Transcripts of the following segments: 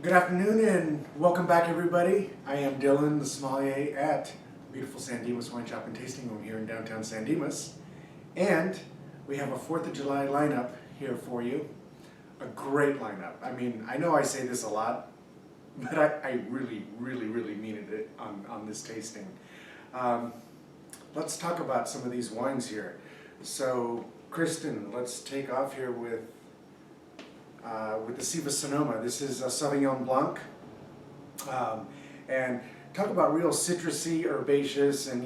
Good afternoon and welcome back, everybody. I am Dylan, the sommelier at beautiful San Dimas Wine Shop and Tasting Room here in downtown San Dimas. And we have a 4th of July lineup here for you. A great lineup. I mean, I know I say this a lot, but I really mean it on this tasting. Let's talk about some of these wines here. So, Kristen, let's take off here with the Siva Sonoma. This is a Sauvignon Blanc. And talk about real citrusy, herbaceous, and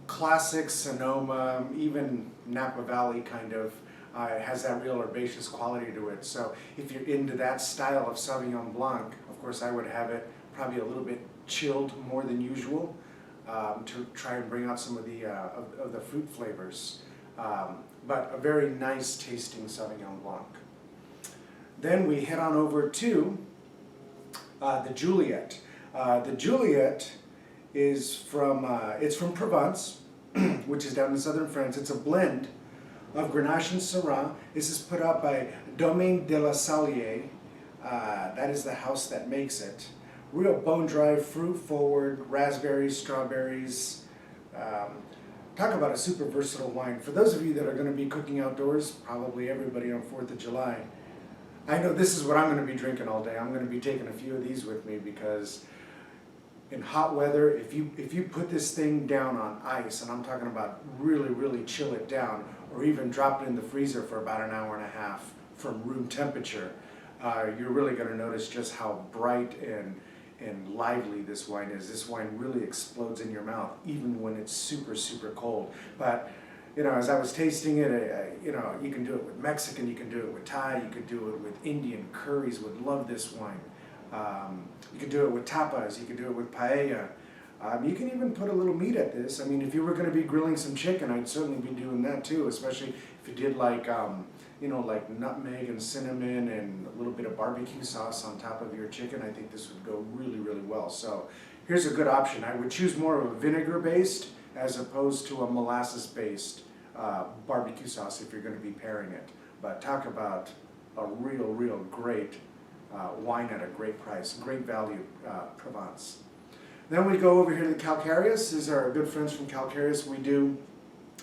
classic Sonoma, even Napa Valley kind of has that real herbaceous quality to it. So if you're into that style of Sauvignon Blanc, of course I would have it probably a little bit chilled more than usual to try and bring out some of the fruit flavors. But a very nice tasting Sauvignon Blanc. Then we head on over to the Juliet. The Juliet is from Provence, which is down in southern France. It's a blend of Grenache and Syrah. This is put out by Domaine de la Salier. That is the house that makes it. Real bone-dry, fruit-forward, raspberries, strawberries. Talk about a super versatile wine. For those of you that are going to be cooking outdoors, probably everybody on 4th of July, I know this is what I'm going to be drinking all day. I'm going to be taking a few of these with me because in hot weather, if you put this thing down on ice, and I'm talking about really chill it down, or even drop it in the freezer for about an hour and a half from room temperature, you're really going to notice just how bright and lively this wine is. This wine really explodes in your mouth, even when it's super cold. But as I was tasting it, you can do it with Mexican, you can do it with Thai, you could do it with Indian curries. Would love this wine. You could do it with tapas, you could do it with paella. You can even put a little meat at this. I mean, if you were going to be grilling some chicken, I'd certainly be doing that too, especially if you did like nutmeg and cinnamon and a little bit of barbecue sauce on top of your chicken. I think this would go really well. So here's a good option. I would choose more of a vinegar-based as opposed to a molasses-based barbecue sauce if you're going to be pairing it. But talk about a real great wine at a great price, great value, Provence. Then we go over here to Calcareous. These are our good friends from Calcareous.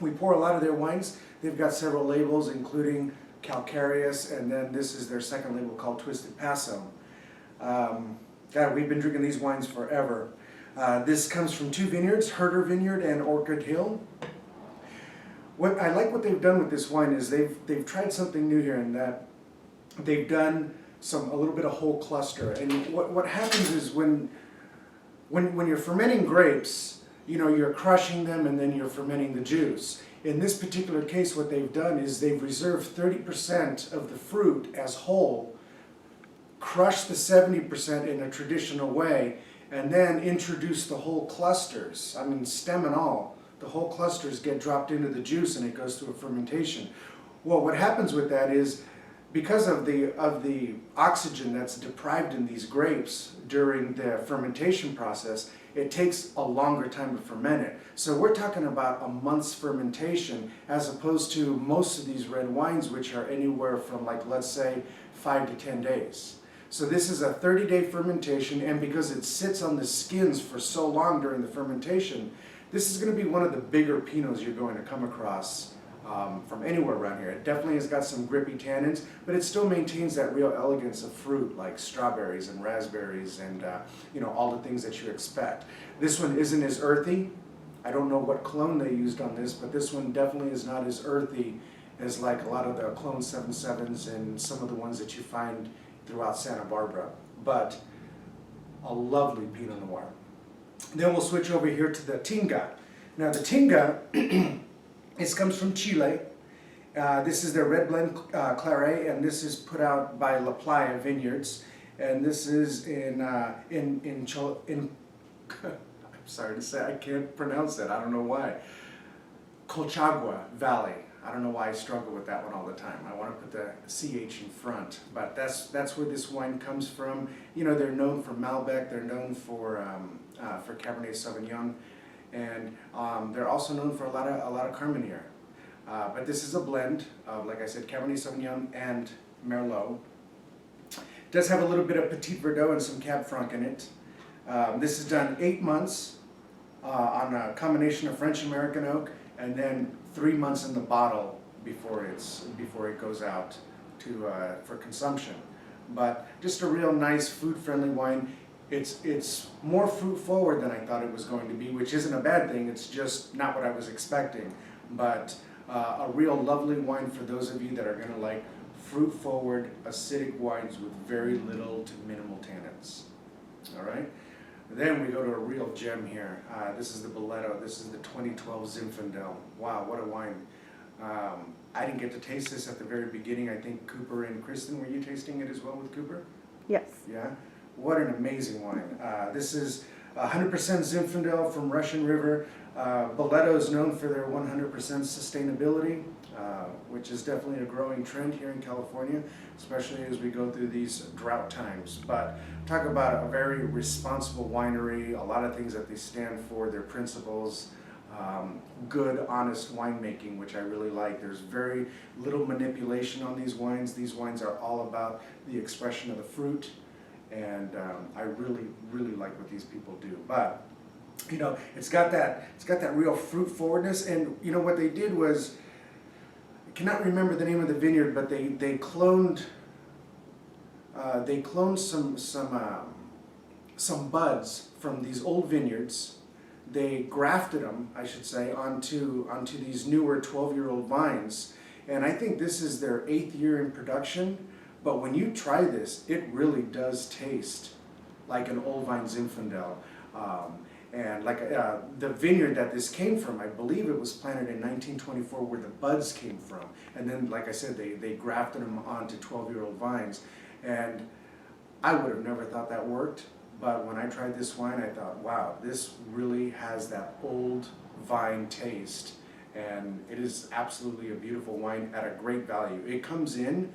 We pour a lot of their wines. They've got several labels, including Calcareous, and then this is their second label called Twisted Paso. God, we've been drinking these wines forever. This comes from 2 vineyards, Herder Vineyard and Orchard Hill. What I like what they've done with this wine is they've tried something new here in that they've done a little bit of whole cluster. And what happens is when you're fermenting grapes, you're crushing them and then you're fermenting the juice. In this particular case, what they've done is they've reserved 30% of the fruit as whole, crushed the 70% in a traditional way, and then introduce the whole clusters. I mean, stem and all. The whole clusters get dropped into the juice and it goes through a fermentation. Well, what happens with that is because of the oxygen that's deprived in these grapes during the fermentation process, it takes a longer time to ferment it. So we're talking about a month's fermentation as opposed to most of these red wines, which are anywhere from let's say 5 to 10 days. So this is a 30-day fermentation, and because it sits on the skins for so long during the fermentation, this is going to be one of the bigger Pinots you're going to come across from anywhere around here. It definitely has got some grippy tannins, but it still maintains that real elegance of fruit like strawberries and raspberries and all the things that you expect. This one isn't as earthy. I don't know what clone they used on this, but this one definitely is not as earthy as like a lot of the clone 7.7s and some of the ones that you find throughout Santa Barbara. But a lovely Pinot Noir. Then we'll switch over here to the Tinga. Now the Tinga, this comes from Chile. This is their red blend Claret, and this is put out by La Playa Vineyards. And this is in I'm sorry to say, I can't pronounce that. I don't know why. Colchagua Valley. I don't know why I struggle with that one all the time. I want to put the CH in front, but that's where this wine comes from. They're known for Malbec. They're known for Cabernet Sauvignon, and they're also known for a lot of Carmenere. But this is a blend of, like I said, Cabernet Sauvignon and Merlot. does have a little bit of Petit Verdot and some Cab Franc in it. This is done 8 months on a combination of French American oak, and then 3 months in the bottle before it goes out to for consumption. But just a real nice food-friendly wine. It's more fruit forward than I thought it was going to be, which isn't a bad thing. It's just not what I was expecting. But a real lovely wine for those of you that are going to like fruit forward acidic wines with very little to minimal tannins. All right. Then we go to a real gem here. This is the Boletto. This is the 2012 Zinfandel. Wow, what a wine. I didn't get to taste this at the very beginning. I think Cooper and Kristen, were you tasting it as well with Cooper? Yes. Yeah? What an amazing wine. This is 100% Zinfandel from Russian River. Boletto is known for their 100% sustainability, which is definitely a growing trend here in California, especially as we go through these drought times. But talk about a very responsible winery, a lot of things that they stand for, their principles, good, honest winemaking, which I really like. There's very little manipulation on these wines. These wines are all about the expression of the fruit, and I really, really like what these people do. But you know, it's got that real fruit forwardness. And you know what they did was, I cannot remember the name of the vineyard, but they cloned some buds from these old vineyards. They grafted them, I should say, onto these newer 12-year-old vines. And I think this is their 8th year in production. But when you try this, it really does taste like an old vine Zinfandel. And like the vineyard that this came from, I believe it was planted in 1924, where the buds came from. And then, like I said, they grafted them onto 12-year-old vines. And I would have never thought that worked. But when I tried this wine, I thought, wow, this really has that old vine taste. And it is absolutely a beautiful wine at a great value. It comes in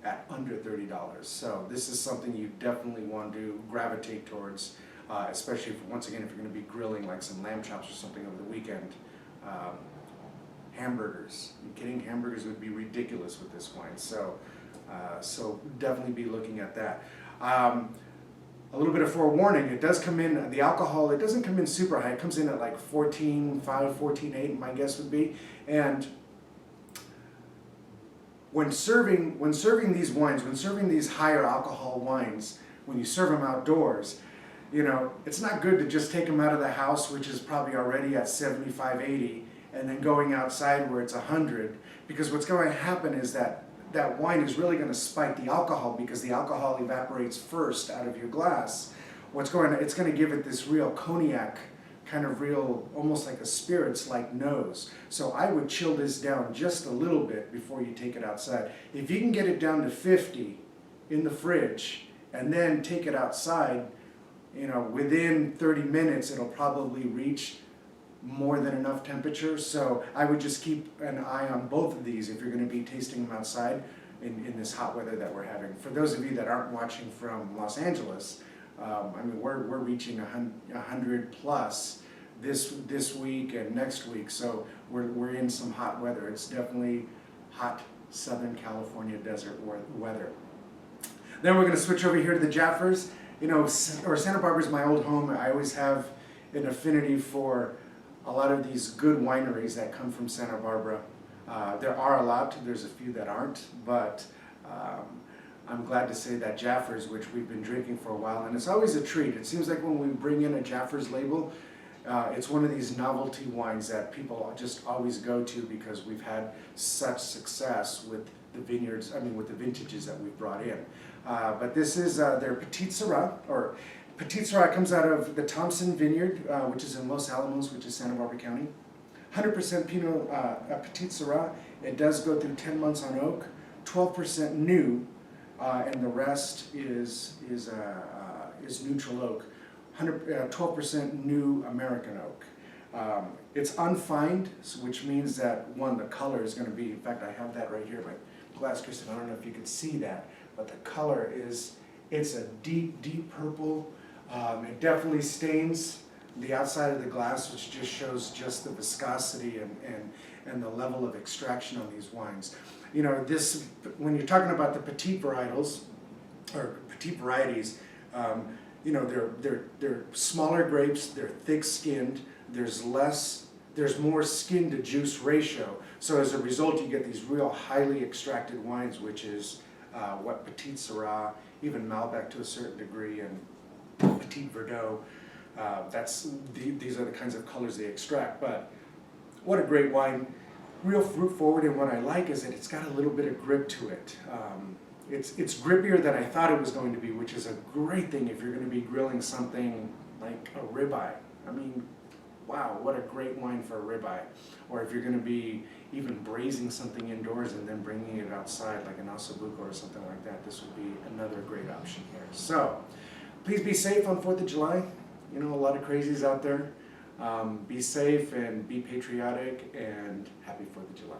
at under $30. So this is something you definitely want to gravitate towards, especially if, once again, if you're going to be grilling like some lamb chops or something over the weekend. Hamburgers. Are you kidding? Hamburgers would be ridiculous with this wine. So, so definitely be looking at that. A little bit of forewarning, it does come in, the alcohol, it doesn't come in super high. It comes in at like 14.5, 14.8, my guess would be. And when serving these wines, when serving these higher alcohol wines, when you serve them outdoors, you know, it's not good to just take them out of the house, which is probably already at 75, 80, and then going outside where it's 100, because what's going to happen is that wine is really going to spike the alcohol, because the alcohol evaporates first out of your glass. It's going to give it this real cognac, kind of real, almost like a spirits-like nose. So I would chill this down just a little bit before you take it outside. If you can get it down to 50 in the fridge and then take it outside, you know, within 30 minutes it'll probably reach more than enough temperature. So I would just keep an eye on both of these if you're going to be tasting them outside in this hot weather that we're having. For those of you that aren't watching from Los Angeles, I mean, we're reaching 100 plus this week and next week, so we're in some hot weather. It's definitely hot Southern California desert weather. Then we're going to switch over here to the Jaffers. You know, Santa Barbara's my old home. I always have an affinity for a lot of these good wineries that come from Santa Barbara. There are a lot, there's a few that aren't, but I'm glad to say that Jaffers, which we've been drinking for a while, and it's always a treat. It seems like when we bring in a Jaffers label, it's one of these novelty wines that people just always go to because we've had such success with the vineyards, with the vintages that we've brought in. But this is their Petit Syrah, or Petit Syrah comes out of the Thompson Vineyard, which is in Los Alamos, which is Santa Barbara County. 100% Pinot Petit Syrah. It does go through 10 months on oak, 12% new, and the rest is neutral oak. 12% new American oak. It's unfined, which means that the color is going to be, in fact, I have that right here, my glass, Kristen, I don't know if you could see that, but the color it's a deep, deep purple. It definitely stains the outside of the glass, which just shows just the viscosity and the level of extraction on these wines. You know, when you're talking about the petite varietals, or petite varieties, you know, they're smaller grapes, they're thick-skinned, there's more skin to juice ratio. So as a result, you get these real highly extracted wines, which is what Petit Syrah, even Malbec to a certain degree, and Petit Verdot, these are the kinds of colors they extract. But what a great wine, real fruit forward, and what I like is that it's got a little bit of grip to it. It's grippier than I thought it was going to be, which is a great thing if you're going to be grilling something like a ribeye. I mean, wow, what a great wine for a ribeye. Or if you're going to be even braising something indoors and then bringing it outside, like an ossobuco or something like that, this would be another great option here. So, please be safe on 4th of July. You know, a lot of crazies out there. Be safe and be patriotic, and happy 4th of July.